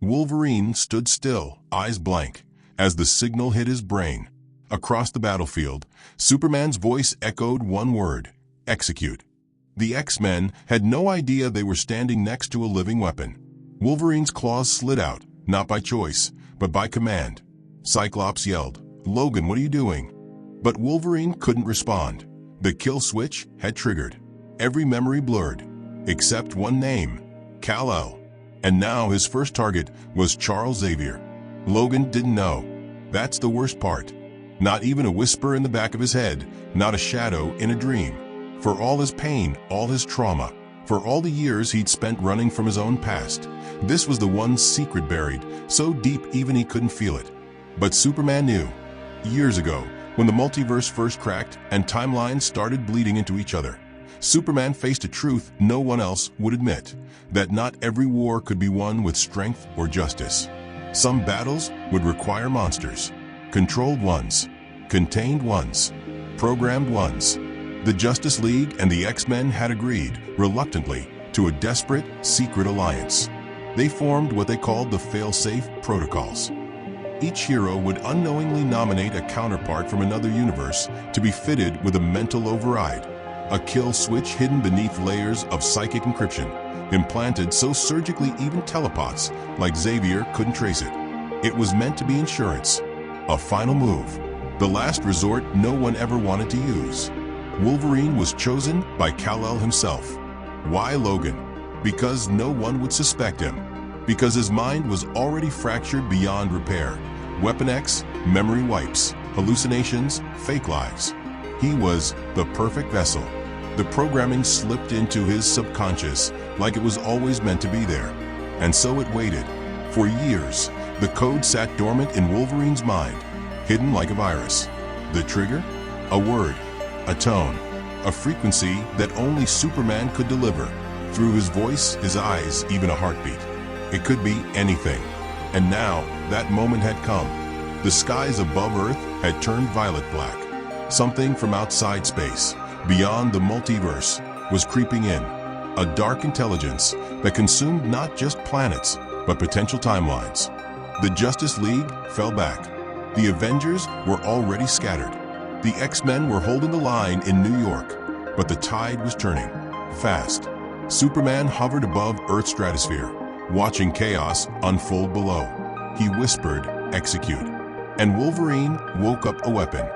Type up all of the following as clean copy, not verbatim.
Wolverine stood still, eyes blank, as the signal hit his brain. Across the battlefield, Superman's voice echoed one word: execute. The X-Men had no idea they were standing next to a living weapon. Wolverine's claws slid out, not by choice, but by command. Cyclops yelled, "Logan, what are you doing?" But Wolverine couldn't respond. The kill switch had triggered. Every memory blurred, except one name: Kal-El. And now his first target was Charles Xavier. Logan didn't know. That's the worst part. Not even a whisper in the back of his head, not a shadow in a dream. For all his pain, all his trauma, for all the years he'd spent running from his own past, this was the one secret buried, so deep even he couldn't feel it. But Superman knew. Years ago, when the multiverse first cracked and timelines started bleeding into each other, Superman faced a truth no one else would admit: that not every war could be won with strength or justice. Some battles would require monsters. Controlled ones, contained ones, programmed ones. The Justice League and the X-Men had agreed, reluctantly, to a desperate, secret alliance. They formed what they called the fail-safe protocols. Each hero would unknowingly nominate a counterpart from another universe to be fitted with a mental override, a kill switch hidden beneath layers of psychic encryption, implanted so surgically even telepaths like Xavier couldn't trace it. It was meant to be insurance, a final move, the last resort no one ever wanted to use. Wolverine was chosen by Kal-El himself. Why Logan? Because no one would suspect him. Because his mind was already fractured beyond repair. Weapon X, memory wipes, hallucinations, fake lives. He was the perfect vessel. The programming slipped into his subconscious like it was always meant to be there. And so it waited. For years, the code sat dormant in Wolverine's mind, hidden like a virus. The trigger? A word, a tone, a frequency that only Superman could deliver. Through his voice, his eyes, even a heartbeat. It could be anything. And now, that moment had come. The skies above Earth had turned violet black. Something from outside space, beyond the multiverse, was creeping in. A dark intelligence that consumed not just planets, but potential timelines. The Justice League fell back. The Avengers were already scattered. The X-Men were holding the line in New York, but the tide was turning, fast. Superman hovered above Earth's stratosphere, watching chaos unfold below. He whispered, "Execute." And Wolverine woke up a weapon.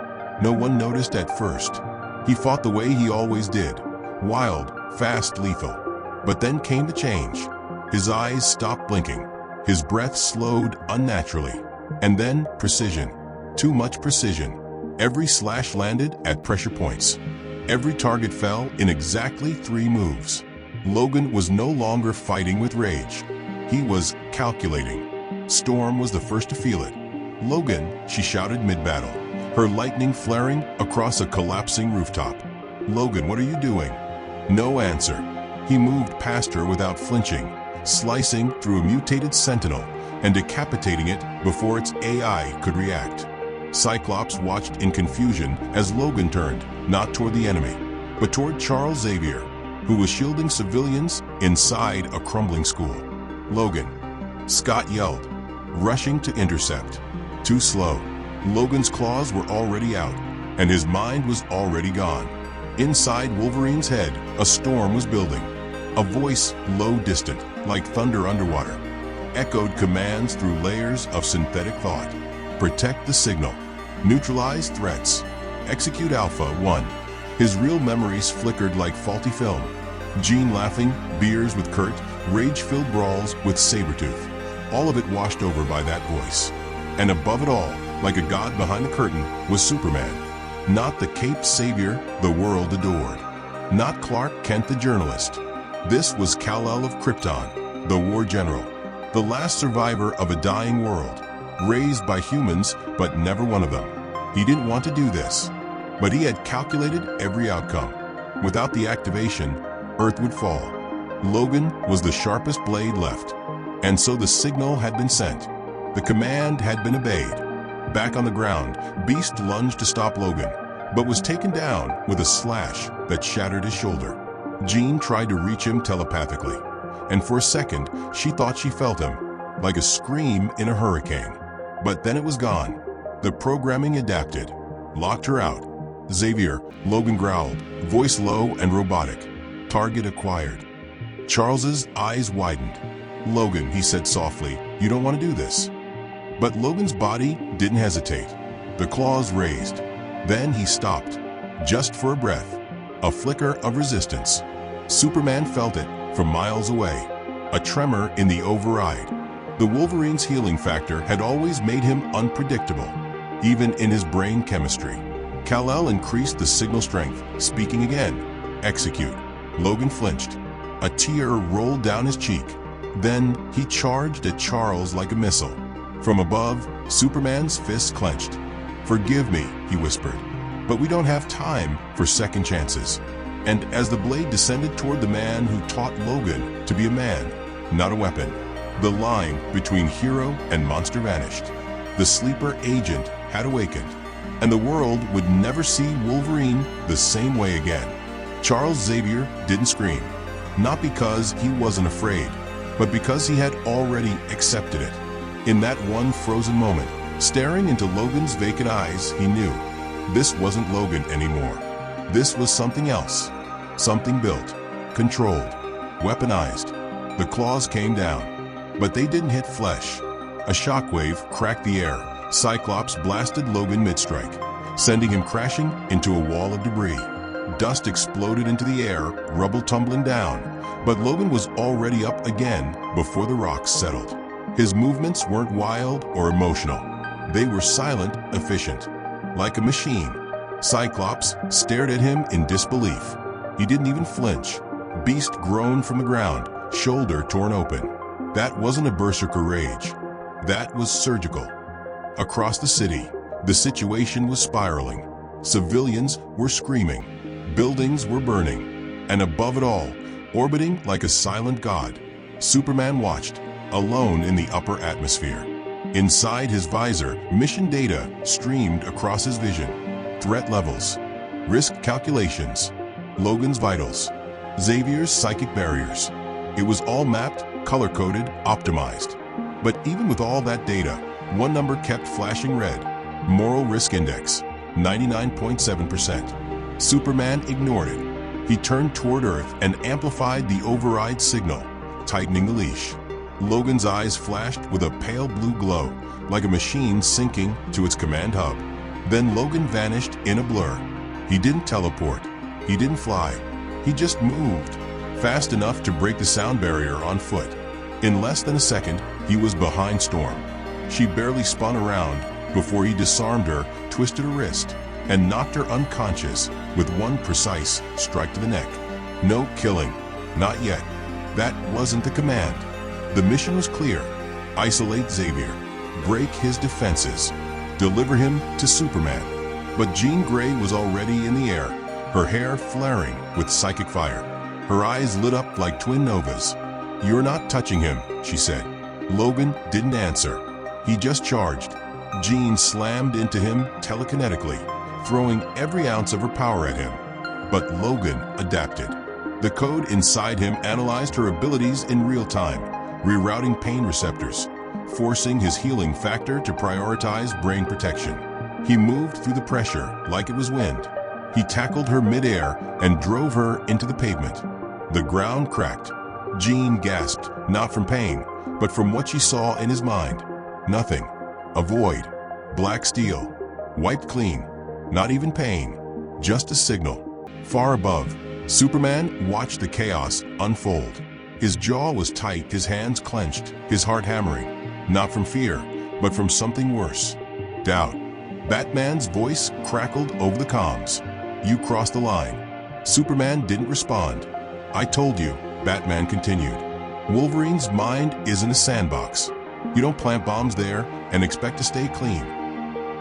No one noticed at first. He fought the way he always did, wild, fast, lethal. But then came the change. His eyes stopped blinking. His breath slowed unnaturally. And then precision. Too much precision. Every slash landed at pressure points. Every target fell in exactly 3 moves. Logan was no longer fighting with rage. He was calculating. Storm was the first to feel it. "Logan," she shouted mid-battle, her lightning flaring across a collapsing rooftop. "Logan, what are you doing?" No answer. He moved past her without flinching, slicing through a mutated sentinel and decapitating it before its AI could react. Cyclops watched in confusion as Logan turned, not toward the enemy, but toward Charles Xavier, who was shielding civilians inside a crumbling school. "Logan!" Scott yelled, rushing to intercept. Too slow. Logan's claws were already out, and his mind was already gone. Inside Wolverine's head, a storm was building. A voice, low distant, like thunder underwater, echoed commands through layers of synthetic thought. Protect the signal. Neutralize threats. Execute Alpha 1. His real memories flickered like faulty film. Jean laughing, beers with Kurt, rage-filled brawls with Sabretooth. All of it washed over by that voice. And above it all, like a god behind the curtain, was Superman. Not the caped savior the world adored. Not Clark Kent the journalist. This was Kal-El of Krypton, the war general. The last survivor of a dying world. Raised by humans, but never one of them. He didn't want to do this. But he had calculated every outcome. Without the activation, Earth would fall. Logan was the sharpest blade left. And so the signal had been sent. The command had been obeyed. Back on the ground, Beast lunged to stop Logan, but was taken down with a slash that shattered his shoulder. Jean tried to reach him telepathically, and for a second, she thought she felt him. like a scream in a hurricane. But then it was gone. The programming adapted, locked her out. Xavier, Logan growled, voice low and robotic. Target acquired. Charles's eyes widened. Logan, he said softly, you don't want to do this. But Logan's body didn't hesitate. The claws raised. Then he stopped, just for a breath. A flicker of resistance. Superman felt it from miles away. A tremor in the override. The Wolverine's healing factor had always made him unpredictable, even in his brain chemistry. Kal-El increased the signal strength, speaking again. Execute. Logan flinched. A tear rolled down his cheek. Then he charged at Charles like a missile. From above, Superman's fists clenched. Forgive me, he whispered, but we don't have time for second chances. And as the blade descended toward the man who taught Logan to be a man, not a weapon, the line between hero and monster vanished. The sleeper agent had awakened, and the world would never see Wolverine the same way again. Charles Xavier didn't scream, not because he wasn't afraid, but because he had already accepted it. In that one frozen moment, staring into Logan's vacant eyes, he knew this wasn't Logan anymore. This was something else. Something built, controlled, weaponized. The claws came down, but they didn't hit flesh. A shockwave cracked the air. Cyclops blasted Logan mid-strike, sending him crashing into a wall of debris. Dust exploded into the air, rubble tumbling down, but Logan was already up again before the rocks settled. His movements weren't wild or emotional. They were silent, efficient, like a machine. Cyclops stared at him in disbelief. He didn't even flinch. Beast groaned from the ground, shoulder torn open. That wasn't a berserker rage. That was surgical. Across the city, the situation was spiraling. Civilians were screaming. Buildings were burning. And above it all, orbiting like a silent god, Superman watched, alone in the upper atmosphere. Inside his visor, mission data streamed across his vision. Threat levels, risk calculations, Logan's vitals, Xavier's psychic barriers. It was all mapped, color-coded, optimized. But even with all that data, one number kept flashing red. Moral risk index, 99.7%. Superman ignored it. He turned toward Earth and amplified the override signal, tightening the leash. Logan's eyes flashed with a pale blue glow, like a machine syncing to its command hub. Then Logan vanished in a blur. He didn't teleport. He didn't fly. He just moved, fast enough to break the sound barrier on foot. In less than a second, he was behind Storm. She barely spun around before he disarmed her, twisted her wrist, and knocked her unconscious with one precise strike to the neck. No killing. Not yet. That wasn't the command. The mission was clear. Isolate Xavier. Break his defenses. Deliver him to Superman. But Jean Grey was already in the air, her hair flaring with psychic fire. Her eyes lit up like twin novas. "You're not touching him," she said. Logan didn't answer. He just charged. Jean slammed into him telekinetically, throwing every ounce of her power at him. But Logan adapted. The code inside him analyzed her abilities in real time, rerouting pain receptors, forcing his healing factor to prioritize brain protection. He moved through the pressure like it was wind. He tackled her midair and drove her into the pavement. The ground cracked. Jean gasped, not from pain, but from what she saw in his mind. Nothing. A void. Black steel. Wiped clean. Not even pain. Just a signal. Far above, Superman watched the chaos unfold. His jaw was tight, his hands clenched, his heart hammering. Not from fear, but from something worse. Doubt. Batman's voice crackled over the comms. "You crossed the line." Superman didn't respond. "I told you," Batman continued. "Wolverine's mind isn't a sandbox. You don't plant bombs there and expect to stay clean."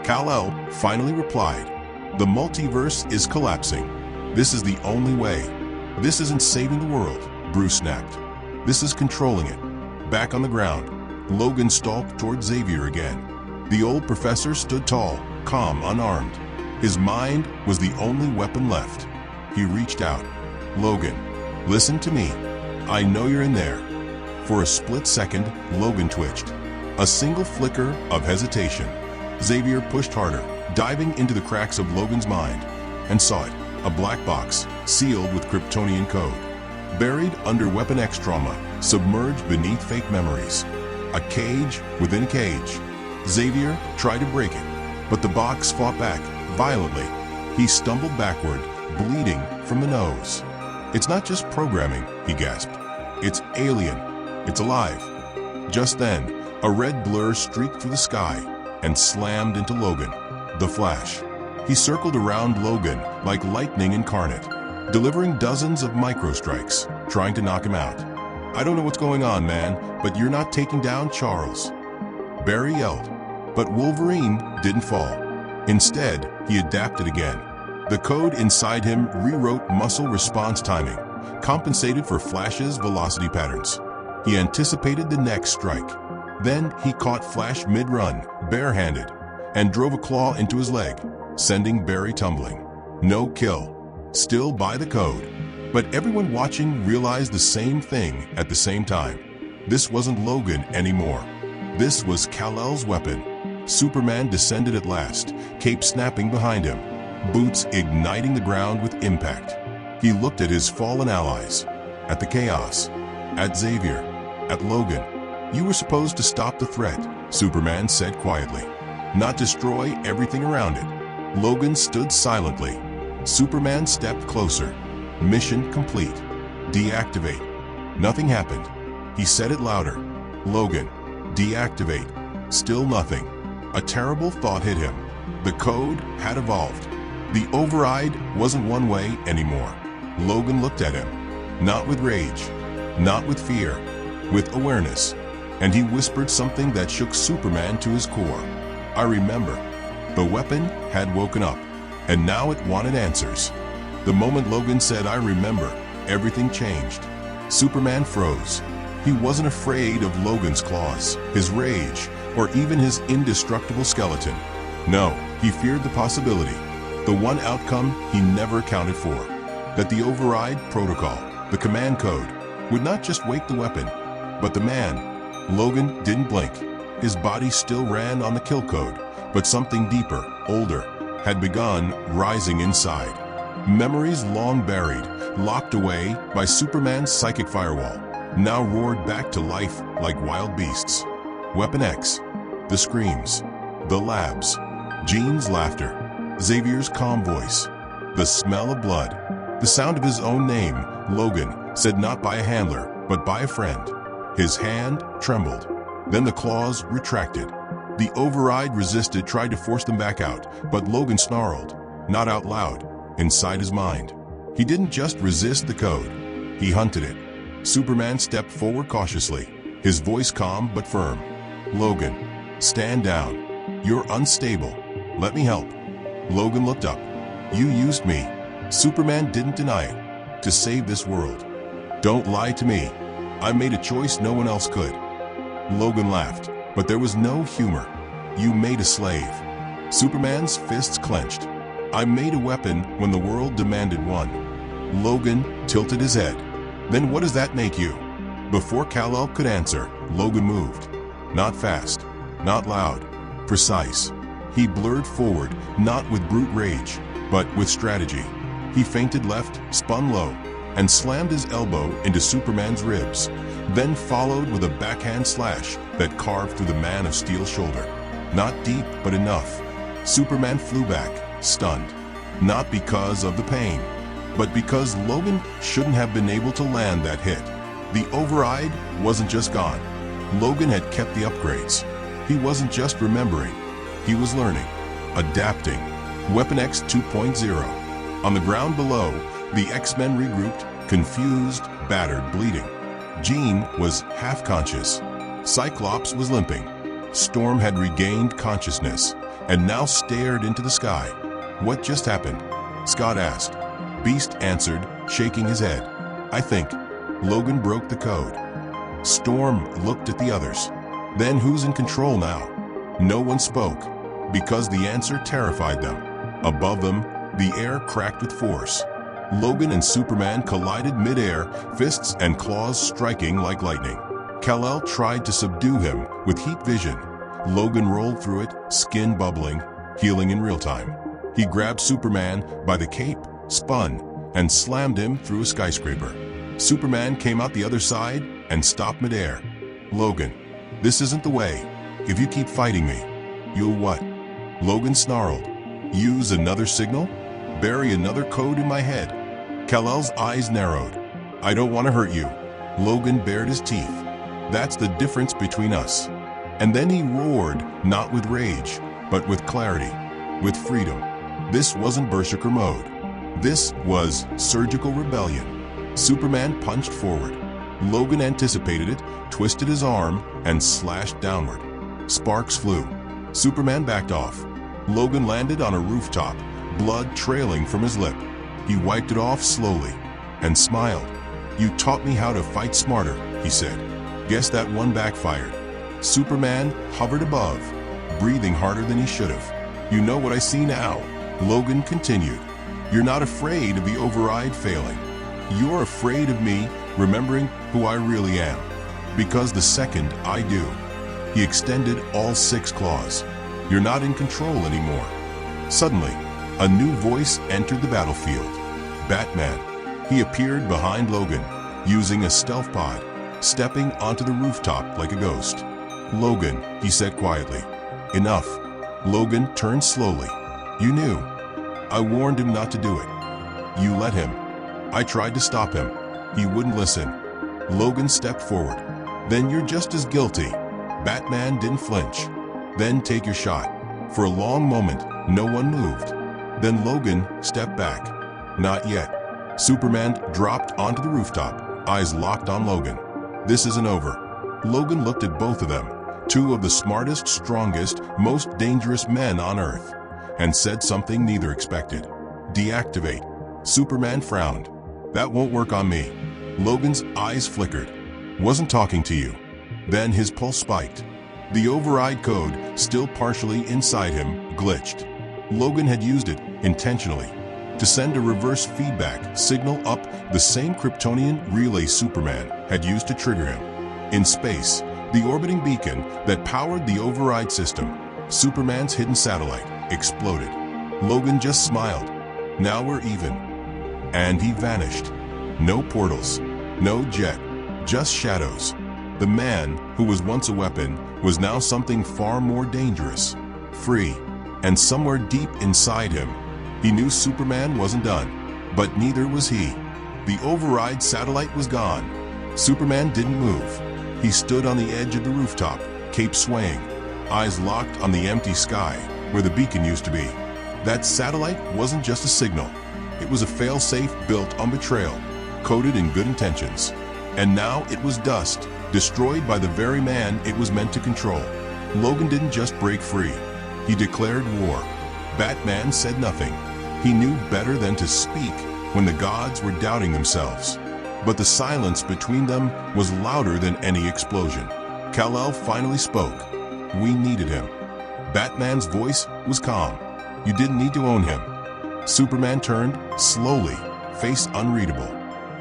Kal-El finally replied, "The multiverse is collapsing. This is the only way. This isn't saving the world," Bruce snapped. "This is controlling it." Back on the ground, Logan stalked toward Xavier again. The old professor stood tall, calm, unarmed. His mind was the only weapon left. He reached out. "Logan, listen to me. I know you're in there. For a split second, Logan twitched. A single flicker of hesitation. Xavier pushed harder, diving into the cracks of Logan's mind, and saw it, a black box, sealed with Kryptonian code. Buried under Weapon X trauma, submerged beneath fake memories. A cage within a cage. Xavier tried to break it, but the box fought back, violently. He stumbled backward, bleeding from the nose. "It's not just programming," he gasped. "It's alien. It's alive." Just then, a red blur streaked through the sky and slammed into Logan, the Flash. He circled around Logan like lightning incarnate, delivering dozens of microstrikes, trying to knock him out. "I don't know what's going on, man, but you're not taking down Charles," Barry yelled. But Wolverine didn't fall. Instead, he adapted again. The code inside him rewrote muscle response timing, compensated for Flash's velocity patterns. He anticipated the next strike. Then he caught Flash mid-run, barehanded, and drove a claw into his leg, sending Barry tumbling. No kill. Still by the code. But everyone watching realized the same thing at the same time. This wasn't Logan anymore. This was Kal-El's weapon. Superman descended at last, cape snapping behind him, boots igniting the ground with impact. He looked at his fallen allies, at the chaos, at Xavier, at Logan. "You were supposed to stop the threat," Superman said quietly, "not destroy everything around it." Logan stood silently. Superman stepped closer. "Mission complete. Deactivate." Nothing happened. He said it louder. "Logan, deactivate." Still nothing. A terrible thought hit him. The code had evolved. The override wasn't one way anymore. Logan looked at him, not with rage, not with fear, with awareness. And he whispered something that shook Superman to his core. "I remember." The weapon had woken up, and now it wanted answers. The moment Logan said, "I remember," everything changed. Superman froze. He wasn't afraid of Logan's claws, his rage, or even his indestructible skeleton. No, he feared the possibility, the one outcome he never accounted for, that the override protocol, the command code, would not just wake the weapon, but the man. Logan didn't blink. His body still ran on the kill code, but something deeper, older, had begun rising inside. Memories long buried, locked away by Superman's psychic firewall, now roared back to life like wild beasts. Weapon X, the screams, the labs, Jean's laughter, Xavier's calm voice, the smell of blood, the sound of his own name, Logan, said not by a handler, but by a friend. His hand trembled. Then the claws retracted. The override resisted, tried to force them back out, but Logan snarled, not out loud, inside his mind. He didn't just resist the code, he hunted it. Superman stepped forward cautiously, his voice calm but firm. "Logan, stand down. You're unstable. Let me help." Logan looked up. "You used me." Superman didn't deny it. "To save this world." "Don't lie to me. I made a choice no one else could." Logan laughed, but there was no humor. "You made a slave." Superman's fists clenched. "I made a weapon when the world demanded one." Logan tilted his head. "Then what does that make you?" Before Kal-El could answer, Logan moved. Not fast, not loud, precise. He blurred forward, not with brute rage, but with strategy. He feinted left, spun low, and slammed his elbow into Superman's ribs, then followed with a backhand slash that carved through the Man of Steel's shoulder. Not deep, but enough. Superman flew back, stunned. Not because of the pain, but because Logan shouldn't have been able to land that hit. The override wasn't just gone. Logan had kept the upgrades. He wasn't just remembering. He was learning, adapting. Weapon X 2.0. On the ground below, the X-Men regrouped, confused, battered, bleeding. Jean was half-conscious. Cyclops was limping. Storm had regained consciousness and now stared into the sky. "What just happened?" Scott asked. Beast answered, shaking his head. "I think Logan broke the code." Storm looked at the others. Then who's in control now? No one spoke, because the answer terrified them. Above them, the air cracked with force. Logan and Superman collided mid-air, fists and claws striking like lightning. Kal-El tried to subdue him with heat vision. Logan rolled through it, skin bubbling, healing in real time. He grabbed Superman by the cape, spun, and slammed him through a skyscraper. Superman came out the other side and stopped midair. "Logan, this isn't the way. If you keep fighting me, you'll what?" Logan snarled. "Use another signal? Bury another code in my head?" Kal-El's eyes narrowed. "I don't want to hurt you." Logan bared his teeth. "That's the difference between us." And then he roared, not with rage, but with clarity, with freedom. This wasn't berserker mode. This was surgical rebellion. Superman punched forward. Logan anticipated it, twisted his arm, and slashed downward. Sparks flew. Superman backed off. Logan landed on a rooftop, blood trailing from his lip. He wiped it off slowly and smiled. "You taught me how to fight smarter," he said. "Guess that one backfired." Superman hovered above, breathing harder than he should have. "You know what I see now," Logan continued. "You're not afraid of the override failing. You're afraid of me remembering who I really am. Because the second I do," he extended all 6 claws, "you're not in control anymore." Suddenly, a new voice entered the battlefield. Batman. He appeared behind Logan, using a stealth pod, stepping onto the rooftop like a ghost. "Logan," he said quietly. "Enough." Logan turned slowly. "You knew. I warned him not to do it. You let him. I tried to stop him. He wouldn't listen." Logan stepped forward. "Then you're just as guilty." Batman didn't flinch. "Then take your shot." For a long moment, no one moved. Then Logan stepped back. "Not yet." Superman dropped onto the rooftop, eyes locked on Logan. "This isn't over." Logan looked at both of them, 2 of the smartest, strongest, most dangerous men on Earth, and said something neither expected. "Deactivate." Superman frowned. "That won't work on me." Logan's eyes flickered. "Wasn't talking to you." Then his pulse spiked. The override code, still partially inside him, glitched. Logan had used it, intentionally, to send a reverse feedback signal up the same Kryptonian relay Superman had used to trigger him. In space, the orbiting beacon that powered the override system, Superman's hidden satellite, exploded. Logan just smiled. "Now we're even." And he vanished. No portals, no jet, just shadows. The man, who was once a weapon, was now something far more dangerous, free, and somewhere deep inside him, he knew Superman wasn't done, but neither was he. The override satellite was gone. Superman didn't move. He stood on the edge of the rooftop, cape swaying, eyes locked on the empty sky where the beacon used to be. That satellite wasn't just a signal. It was a fail-safe built on betrayal, coded in good intentions. And now it was dust, destroyed by the very man it was meant to control. Logan didn't just break free. He declared war. Batman said nothing. He knew better than to speak when the gods were doubting themselves. But the silence between them was louder than any explosion. Kal-El finally spoke. "We needed him." Batman's voice was calm. "You didn't need to own him." Superman turned, slowly, face unreadable.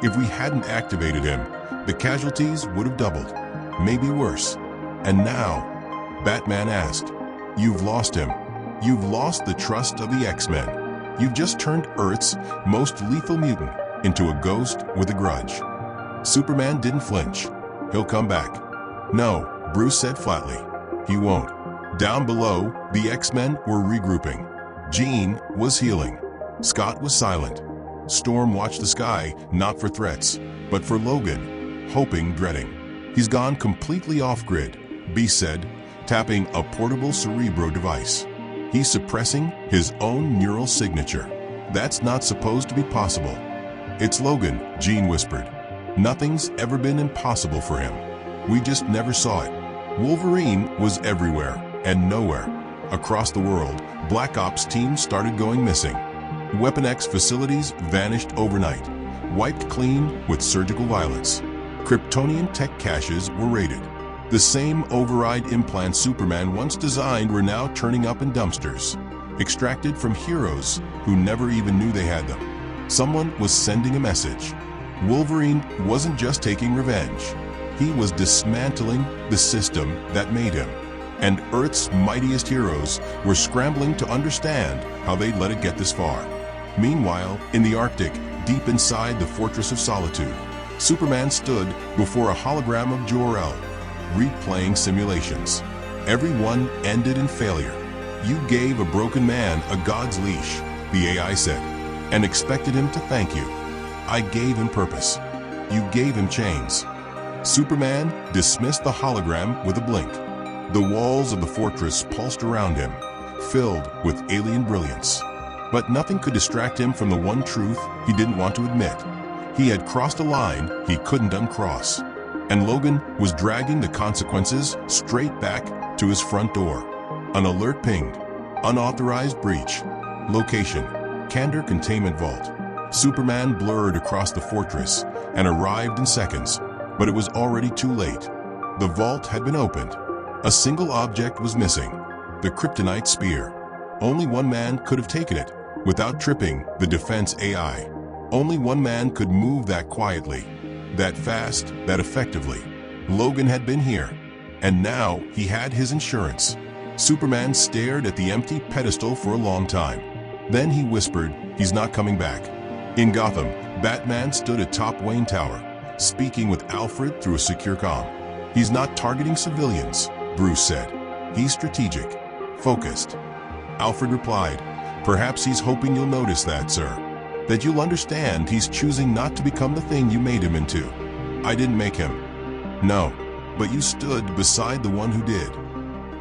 "If we hadn't activated him, the casualties would have doubled. Maybe worse." "And now?" Batman asked. "You've lost him. You've lost the trust of the X-Men. You've just turned Earth's most lethal mutant into a ghost with a grudge." Superman didn't flinch. "He'll come back." "No," Bruce said flatly. "He won't." Down below, the X-Men were regrouping. Jean was healing. Scott was silent. Storm watched the sky, not for threats, but for Logan, hoping, dreading. "He's gone completely off-grid," Beast said, tapping a portable cerebro device. "He's suppressing his own neural signature. That's not supposed to be possible." "It's Logan," Jean whispered. "Nothing's ever been impossible for him. We just never saw it." Wolverine was everywhere and nowhere. Across the world, Black Ops teams started going missing. Weapon X facilities vanished overnight, wiped clean with surgical violence. Kryptonian tech caches were raided. The same override implants Superman once designed were now turning up in dumpsters, extracted from heroes who never even knew they had them. Someone was sending a message. Wolverine wasn't just taking revenge. He was dismantling the system that made him. And Earth's mightiest heroes were scrambling to understand how they'd let it get this far. Meanwhile, in the Arctic, deep inside the Fortress of Solitude, Superman stood before a hologram of Jor-El, replaying simulations. Every one ended in failure. You gave a broken man a god's leash, the AI said, and expected him to thank you. I gave him purpose. You gave him chains. Superman dismissed the hologram with a blink. The walls of the fortress pulsed around him, filled with alien brilliance. But nothing could distract him from the one truth he didn't want to admit. He had crossed a line he couldn't uncross. And Logan was dragging the consequences straight back to his front door. An alert pinged. Unauthorized breach. Location: Kandor Containment Vault. Superman blurred across the fortress and arrived in seconds, but it was already too late. The vault had been opened. A single object was missing: the kryptonite spear. Only one man could have taken it without tripping the defense AI. Only one man could move that quietly, that fast, that effectively. Logan had been here, and now he had his insurance. Superman stared at the empty pedestal for a long time. Then he whispered, "He's not coming back." In Gotham, Batman stood atop Wayne Tower, speaking with Alfred through a secure comm. "He's not targeting civilians," Bruce said. "He's strategic, focused." Alfred replied, "Perhaps he's hoping you'll notice that, sir. That you'll understand he's choosing not to become the thing you made him into." "I didn't make him." "No, but you stood beside the one who did."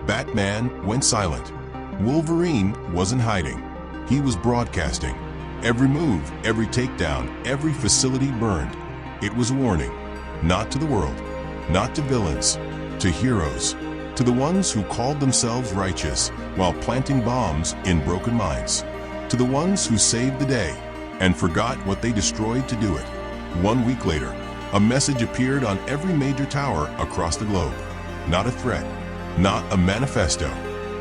Batman went silent. Wolverine wasn't hiding. He was broadcasting. Every move, every takedown, every facility burned. It was a warning. Not to the world, not to villains, to heroes, to the ones who called themselves righteous while planting bombs in broken minds, to the ones who saved the day and forgot what they destroyed to do it. 1 week later, a message appeared on every major tower across the globe. Not a threat, not a manifesto,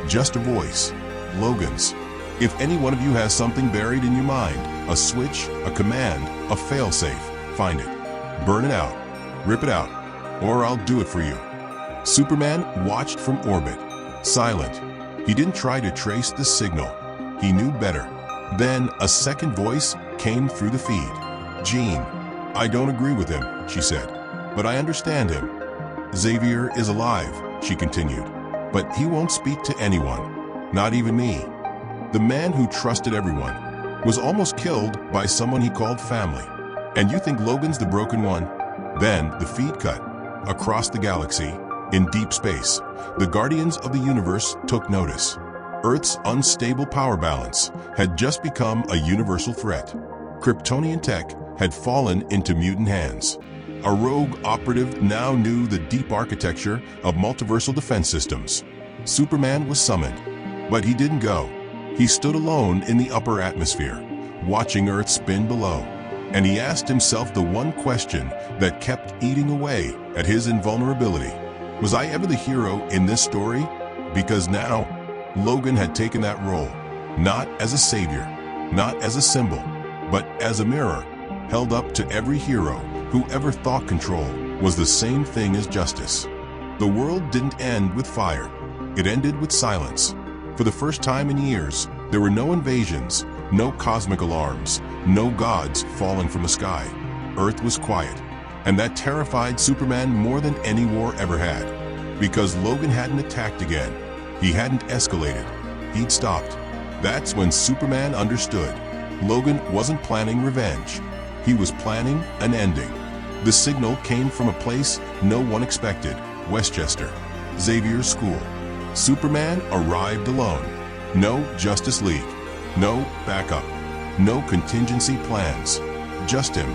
just a voice. Logan's. If any one of you has something buried in your mind, a switch, a command, a failsafe, find it. Burn it out. Rip it out. Or I'll do it for you. Superman watched from orbit, silent. He didn't try to trace the signal. He knew better. Then a second voice came through the feed. "Jean, I don't agree with him," she said, "but I understand him. Xavier is alive," she continued, "but he won't speak to anyone, not even me." The man who trusted everyone was almost killed by someone he called family. And you think Logan's the broken one? Then the feed cut. Across the galaxy, in deep space, the Guardians of the Universe took notice. Earth's unstable power balance had just become a universal threat. Kryptonian tech had fallen into mutant hands. A rogue operative now knew the deep architecture of multiversal defense systems. Superman was summoned, but he didn't go. He stood alone in the upper atmosphere, watching Earth spin below. And he asked himself the one question that kept eating away at his invulnerability. Was I ever the hero in this story? Because now, Logan had taken that role, not as a savior, not as a symbol, but as a mirror, held up to every hero who ever thought control was the same thing as justice. The world didn't end with fire. It ended with silence. For the first time in years, there were no invasions, no cosmic alarms, no gods falling from the sky. Earth was quiet, and that terrified Superman more than any war ever had. Because Logan hadn't attacked again. He hadn't escalated. He'd stopped. That's when Superman understood. Logan wasn't planning revenge. He was planning an ending. The signal came from a place no one expected: Westchester, Xavier's school. Superman arrived alone. No Justice League. No backup. No contingency plans. Just him,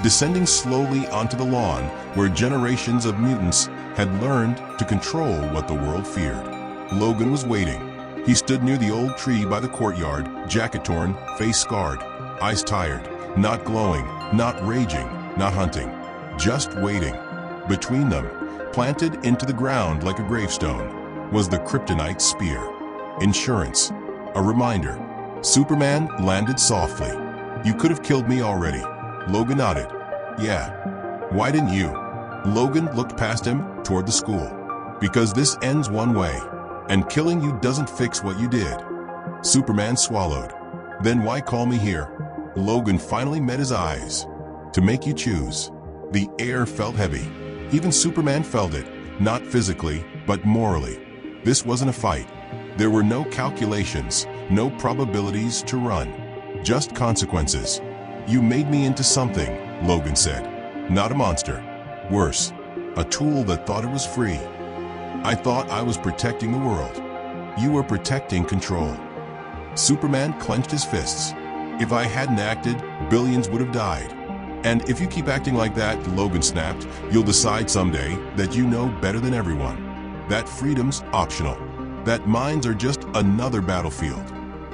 descending slowly onto the lawn where generations of mutants had learned to control what the world feared. Logan was waiting. He stood near the old tree by the courtyard, jacket torn, face scarred, eyes tired, not glowing, not raging, not hunting, just waiting. Between them, planted into the ground like a gravestone, was the kryptonite spear. Insurance. A reminder. Superman landed softly. "You could have killed me already." Logan nodded. "Yeah. Why didn't you?" Logan looked past him toward the school. Because this ends one way, and killing you doesn't fix what you did. Superman swallowed. Then why call me here? Logan finally met his eyes. To make you choose. The air felt heavy. Even Superman felt it, not physically, but morally. This wasn't a fight. There were no calculations, no probabilities to run. Just consequences. You made me into something, Logan said. Not a monster. Worse, a tool that thought it was free. I thought I was protecting the world. You were protecting control. Superman clenched his fists. If I hadn't acted, billions would have died. And if you keep acting like that, Logan snapped, you'll decide someday that you know better than everyone. That freedom's optional. That minds are just another battlefield.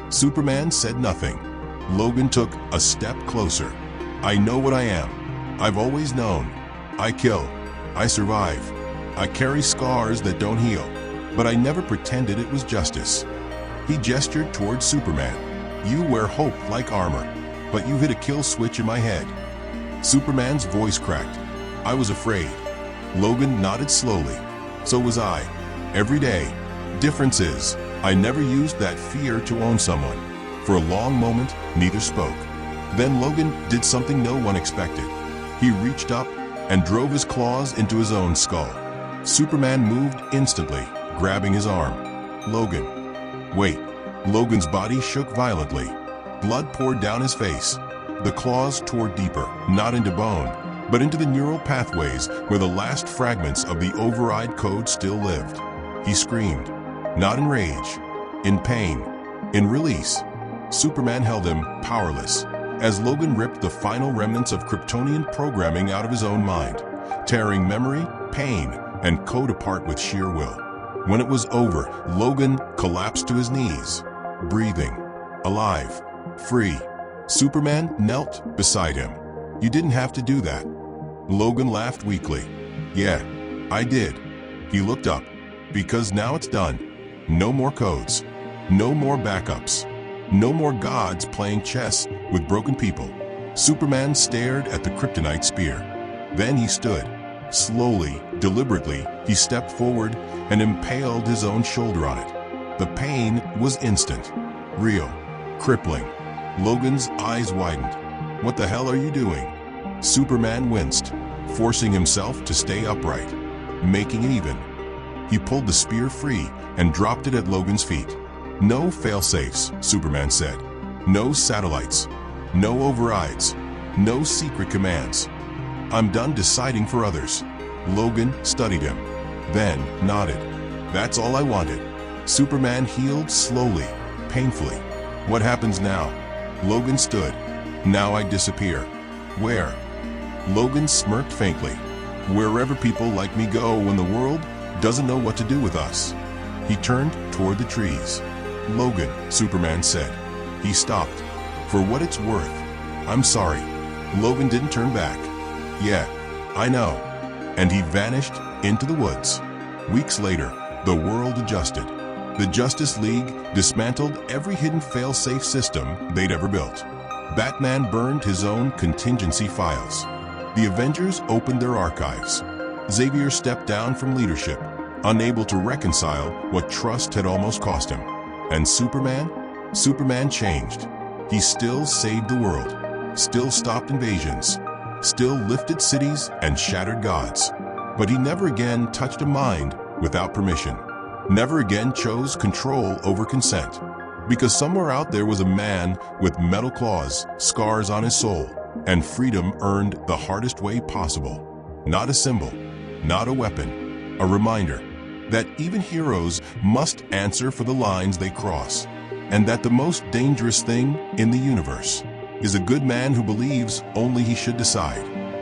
Superman said nothing. Logan took a step closer. I know what I am. I've always known. I kill. I survive. I carry scars that don't heal. But I never pretended it was justice. He gestured towards Superman. You wear hope like armor, but you hit a kill switch in my head. Superman's voice cracked. I was afraid. Logan nodded slowly. So was I. Every day. Difference is, I never used that fear to own someone. For a long moment, neither spoke. Then Logan did something no one expected. He reached up and drove his claws into his own skull. Superman moved instantly, grabbing his arm. Logan. Wait. Logan's body shook violently. Blood poured down his face. The claws tore deeper, not into bone, but into the neural pathways where the last fragments of the override code still lived. He screamed, not in rage, in pain, in release. Superman held him powerless, as Logan ripped the final remnants of Kryptonian programming out of his own mind, tearing memory, pain, and code apart with sheer will. When it was over, Logan collapsed to his knees, breathing, alive, free. Superman knelt beside him. You didn't have to do that. Logan laughed weakly. Yeah, I did. He looked up. Because now it's done. No more codes. No more backups. No more gods playing chess with broken people. Superman stared at the kryptonite spear. Then he stood. Slowly, deliberately, he stepped forward and impaled his own shoulder on it. The pain was instant, real, crippling. Logan's eyes widened. What the hell are you doing? Superman winced, forcing himself to stay upright, making it even. He pulled the spear free and dropped it at Logan's feet. No fail-safes, Superman said. No satellites. No overrides. No secret commands. I'm done deciding for others. Logan studied him, then nodded. That's all I wanted. Superman healed slowly, painfully. What happens now? Logan stood. Now I disappear. Where? Logan smirked faintly. Wherever people like me go when the world doesn't know what to do with us. He turned toward the trees. Logan, Superman said. He stopped. For what it's worth. I'm sorry. Logan didn't turn back. Yeah, I know. And he vanished into the woods. Weeks later, the world adjusted. The Justice League dismantled every hidden fail-safe system they'd ever built. Batman burned his own contingency files. The Avengers opened their archives. Xavier stepped down from leadership, unable to reconcile what trust had almost cost him. And Superman? Superman changed. He still saved the world, still stopped invasions, still lifted cities and shattered gods. But he never again touched a mind without permission. Never again chose control over consent. Because somewhere out there was a man with metal claws, scars on his soul, and freedom earned the hardest way possible. Not a symbol, not a weapon, a reminder that even heroes must answer for the lines they cross, and that the most dangerous thing in the universe is a good man who believes only he should decide.